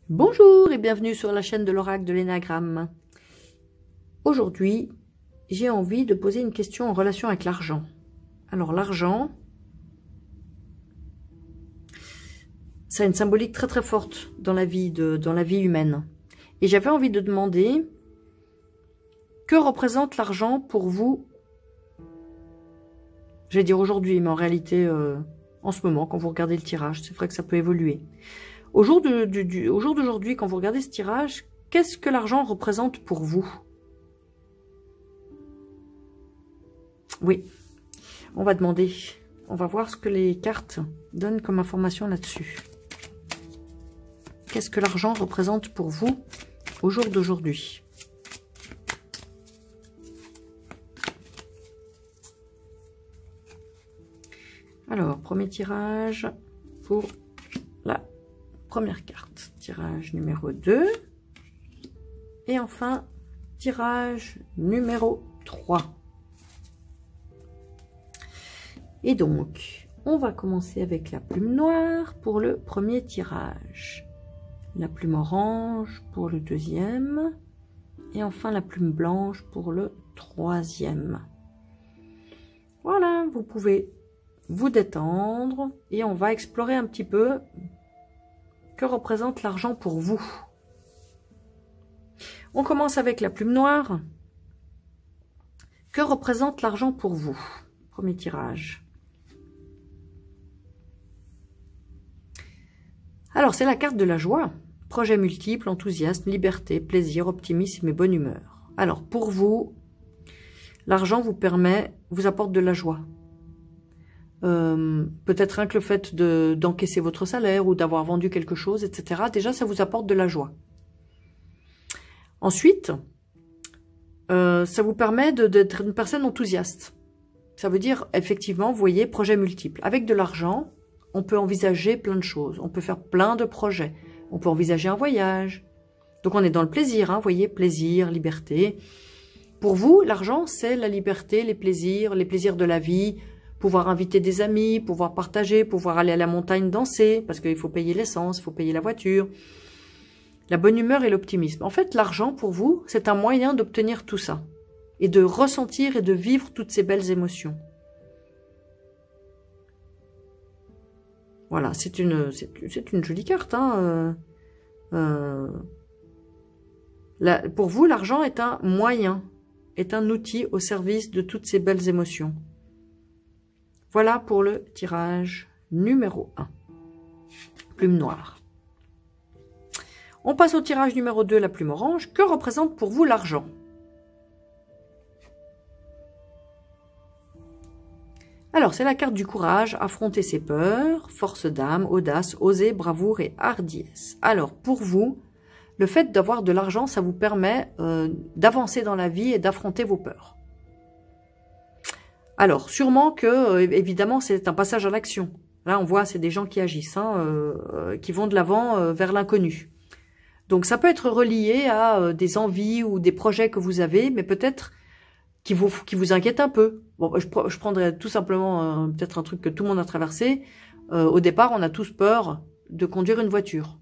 Bonjour et bienvenue sur la chaîne de l'oracle de l'énagramme. Aujourd'hui, j'ai envie de poser une question en relation avec l'argent. Alors l'argent, ça a une symbolique très très forte dans la vie humaine. Et j'avais envie de demander, que représente l'argent pour vous? Je vais dire aujourd'hui, mais en réalité, en ce moment, quand vous regardez le tirage, c'est vrai que ça peut évoluer. Au jour d'aujourd'hui, quand vous regardez ce tirage, qu'est-ce que l'argent représente pour vous? Oui, on va demander. On va voir ce que les cartes donnent comme information là-dessus. Qu'est-ce que l'argent représente pour vous au jour d'aujourd'hui? Alors, premier tirage pour la première carte. Tirage numéro 2. Et enfin, tirage numéro 3. Et donc, on va commencer avec la plume noire pour le premier tirage. La plume orange pour le deuxième. Et enfin, la plume blanche pour le troisième. Voilà, vous pouvez vous détendre et on va explorer un petit peu que représente l'argent pour vous. On commence avec la plume noire. Que représente l'argent pour vous? Premier tirage. Alors, c'est la carte de la joie. Projet multiple, enthousiasme, liberté, plaisir, optimisme et bonne humeur. Alors, pour vous, l'argent vous apporte de la joie. Peut-être rien que le fait d'encaisser votre salaire ou d'avoir vendu quelque chose, etc. Déjà, ça vous apporte de la joie. Ensuite, ça vous permet d'être une personne enthousiaste. Ça veut dire, effectivement, vous voyez, projet multiple. Avec de l'argent, on peut envisager plein de choses. On peut faire plein de projets. On peut envisager un voyage. Donc, on est dans le plaisir, hein, vous voyez, plaisir, liberté. Pour vous, l'argent, c'est la liberté, les plaisirs de la vie, pouvoir inviter des amis, pouvoir partager, pouvoir aller à la montagne danser, parce qu'il faut payer l'essence, il faut payer la voiture. La bonne humeur et l'optimisme. En fait, l'argent, pour vous, c'est un moyen d'obtenir tout ça. Et de ressentir et de vivre toutes ces belles émotions. Voilà, c'est une jolie carte. Hein, pour vous, l'argent est un moyen, est un outil au service de toutes ces belles émotions. Voilà pour le tirage numéro 1. Plume noire. On passe au tirage numéro 2, la plume orange. Que représente pour vous l'argent? Alors, c'est la carte du courage, affronter ses peurs, force d'âme, audace, oser, bravoure et hardiesse. Alors, pour vous, le fait d'avoir de l'argent, ça vous permet d'avancer dans la vie et d'affronter vos peurs. Alors, sûrement que, évidemment, c'est un passage à l'action. Là, on voit, c'est des gens qui agissent, hein, qui vont de l'avant vers l'inconnu. Donc, ça peut être relié à des envies ou des projets que vous avez, mais peut-être qui vous inquiètent un peu. Bon, je prendrais tout simplement peut-être un truc que tout le monde a traversé. Au départ, on a tous peur de conduire une voiture.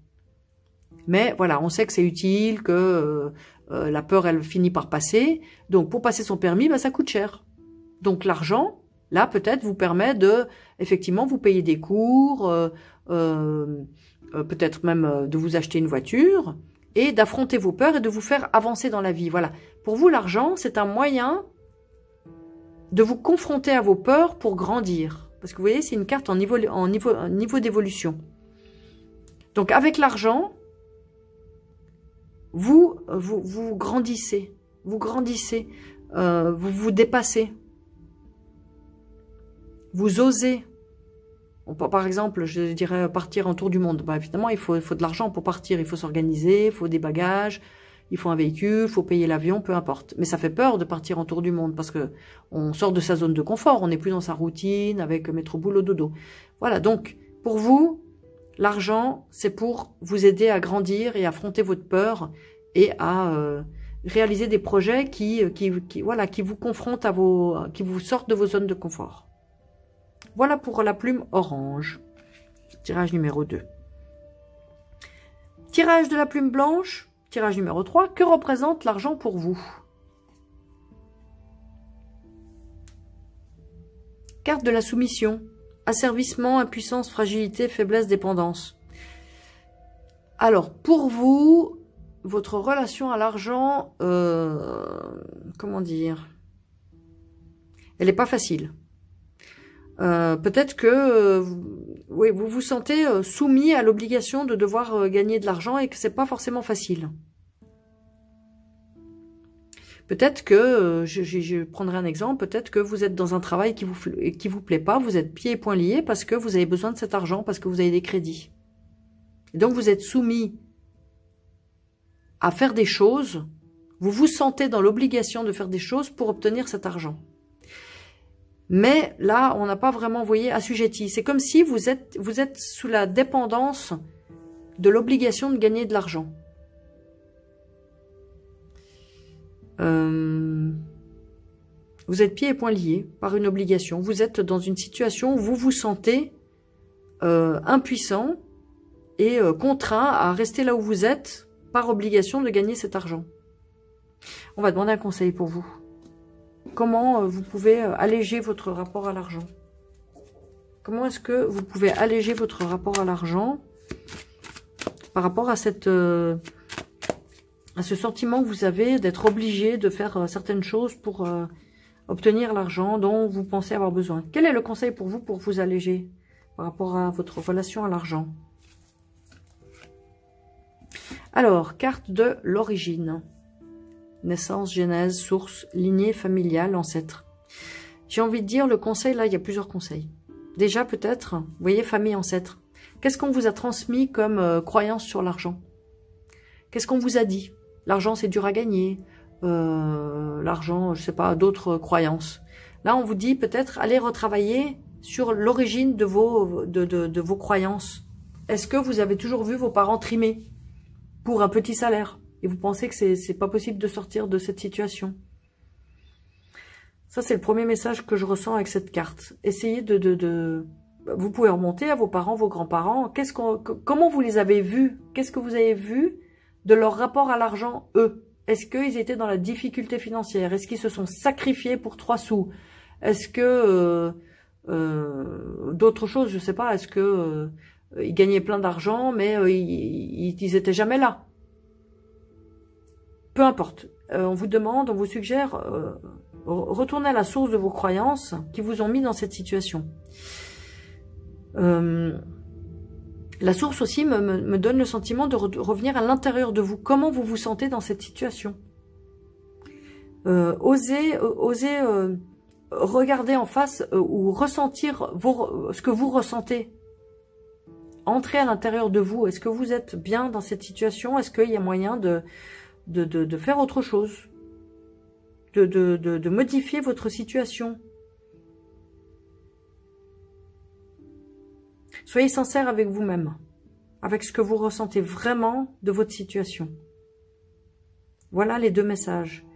Mais voilà, on sait que c'est utile, que la peur, elle finit par passer. Donc, pour passer son permis, bah, ça coûte cher. Donc l'argent, là, peut-être vous permet de, effectivement, vous payer des cours, peut-être même de vous acheter une voiture et d'affronter vos peurs et de vous faire avancer dans la vie. Voilà. Pour vous, l'argent, c'est un moyen de vous confronter à vos peurs pour grandir. Parce que vous voyez, c'est une carte en niveau d'évolution. Donc avec l'argent, vous grandissez, vous vous dépassez. Vous osez, par exemple, je dirais partir en tour du monde. Bah, évidemment, il faut de l'argent pour partir. Il faut s'organiser, il faut des bagages, il faut un véhicule, il faut payer l'avion, peu importe. Mais ça fait peur de partir en tour du monde parce que on sort de sa zone de confort. On n'est plus dans sa routine avec métro boulot dodo. Voilà, donc pour vous, l'argent, c'est pour vous aider à grandir et affronter votre peur et à réaliser des projets qui vous confrontent qui vous sortent de vos zones de confort. Voilà pour la plume orange. Tirage numéro 2. Tirage de la plume blanche, tirage numéro 3. Que représente l'argent pour vous? Carte de la soumission. Asservissement, impuissance, fragilité, faiblesse, dépendance. Alors, pour vous, votre relation à l'argent, comment dire, elle n'est pas facile. Peut-être que oui, vous vous sentez soumis à l'obligation de devoir gagner de l'argent et que c'est pas forcément facile. Peut-être que, je prendrai un exemple, peut-être que vous êtes dans un travail qui vous plaît pas, vous êtes pieds et poings liés parce que vous avez besoin de cet argent, parce que vous avez des crédits. Et donc vous êtes soumis à faire des choses, vous vous sentez dans l'obligation de faire des choses pour obtenir cet argent. Mais là, on n'a pas vraiment, vous voyez, assujetti. C'est comme si vous êtes sous la dépendance de l'obligation de gagner de l'argent. Vous êtes pieds et poings liés par une obligation. Vous êtes dans une situation où vous vous sentez impuissant et contraint à rester là où vous êtes par obligation de gagner cet argent. On va demander un conseil pour vous. Comment vous pouvez alléger votre rapport à l'argent? Comment est-ce que vous pouvez alléger votre rapport à l'argent par rapport à ce sentiment que vous avez d'être obligé de faire certaines choses pour obtenir l'argent dont vous pensez avoir besoin? Quel est le conseil pour vous alléger par rapport à votre relation à l'argent? Alors, carte de l'origine. Naissance, genèse, source, lignée familiale, ancêtre. J'ai envie de dire, le conseil, là, il y a plusieurs conseils. Déjà, peut-être, vous voyez, famille, ancêtre. Qu'est-ce qu'on vous a transmis comme croyance sur l'argent? Qu'est-ce qu'on vous a dit? L'argent, c'est dur à gagner. L'argent, je sais pas, d'autres croyances. Là, on vous dit peut-être, allez retravailler sur l'origine de vos croyances. Est-ce que vous avez toujours vu vos parents trimer pour un petit salaire? Et vous pensez que c'est pas possible de sortir de cette situation? Ça, c'est le premier message que je ressens avec cette carte. Essayez vous pouvez remonter à vos parents, vos grands-parents. Comment vous les avez vus? Qu'est-ce que vous avez vu de leur rapport à l'argent, eux? Est-ce qu'ils étaient dans la difficulté financière? Est-ce qu'ils se sont sacrifiés pour 3 sous? Est-ce que d'autres choses, je sais pas, est-ce que ils gagnaient plein d'argent, mais ils étaient jamais là? Peu importe. On vous demande, on vous suggère, retournez à la source de vos croyances qui vous ont mis dans cette situation. La source aussi me donne le sentiment de revenir à l'intérieur de vous. Comment vous vous sentez dans cette situation? Osez regarder en face ou ressentir ce que vous ressentez. Entrez à l'intérieur de vous. Est-ce que vous êtes bien dans cette situation? Est-ce qu'il y a moyen de faire autre chose, de modifier votre situation? Soyez sincère avec vous-même, avec ce que vous ressentez vraiment de votre situation. Voilà les 2 messages.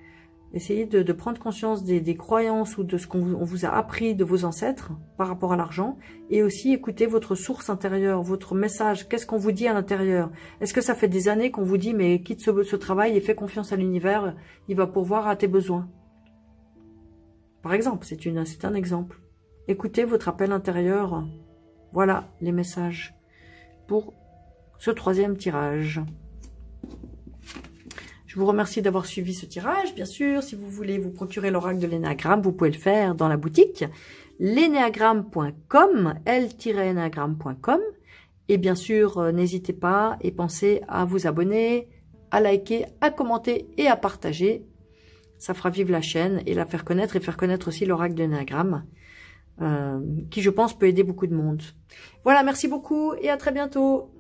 Essayez de prendre conscience des croyances ou de ce qu'on vous a appris de vos ancêtres par rapport à l'argent, et aussi écoutez votre source intérieure, votre message. Qu'est-ce qu'on vous dit à l'intérieur? Est-ce que ça fait des années qu'on vous dit mais quitte ce travail et fais confiance à l'univers, il va pourvoir à tes besoins? Par exemple, c'est un exemple. Écoutez votre appel intérieur. Voilà les messages pour ce 3e tirage. Je vous remercie d'avoir suivi ce tirage. Bien sûr, si vous voulez vous procurer l'oracle de l'énéagramme, vous pouvez le faire dans la boutique l'énéagramme.com, l-énéagramme.com. Et bien sûr, n'hésitez pas et pensez à vous abonner, à liker, à commenter et à partager. Ça fera vivre la chaîne et la faire connaître, et faire connaître aussi l'oracle de l'énéagramme, qui, je pense, peut aider beaucoup de monde. Voilà, merci beaucoup et à très bientôt.